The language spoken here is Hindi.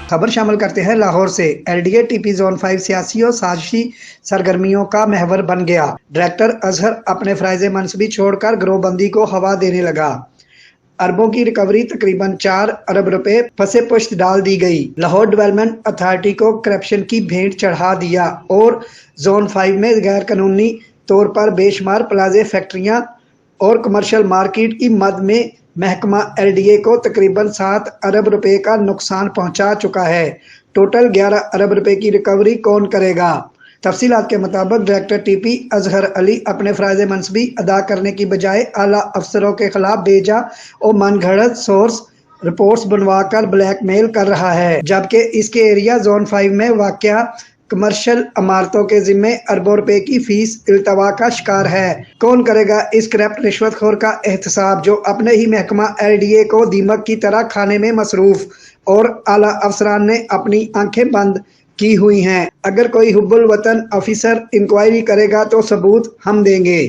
खबर शामिल करते हैं लाहौर से। एलडीए टीपी जोन 5 सियासी और साजिशी सरगर्मियों का महवर बन गया। डायरेक्टर अजहर अपने फराइज मनसबी छोड़कर गिरोहबंदी को हवा देने लगा। अरबों की रिकवरी तकरीबन 4 अरब रुपए फंसे पुश्त डाल दी गई। लाहौर डेवलपमेंट अथॉरिटी को करप्शन की भेंट चढ़ा दिया और जोन 5 में गैर कानूनी तौर पर बेशुमार प्लाजे, फैक्ट्रियां और कमर्शियल मार्केट की मद में महकमा एलडीए को तकरीबन 7 अरब रुपए का नुकसान पहुंचा चुका है। टोटल 11 अरब रुपए की रिकवरी कौन करेगा? तफसीलात के मुताबिक डायरेक्टर टीपी अजहर अली अपने फराइज मनसबी अदा करने की बजाय आला अफसरों के खिलाफ बेजा और मनगढ़ंत सोर्स रिपोर्ट्स बनवाकर ब्लैकमेल कर रहा है, जबकि इसके एरिया जोन 5 में वाक़या कमर्शियल इमारतों के जिम्मे अरबों रुपए की फीस इल्तवा का शिकार है। कौन करेगा इस करप्ट रिश्वतखोर का एहतसाब, जो अपने ही महकमा एलडीए को दीमक की तरह खाने में मसरूफ और आला अफसरान ने अपनी आंखें बंद की हुई हैं। अगर कोई हुब्बुल वतन ऑफिसर इंक्वायरी करेगा तो सबूत हम देंगे।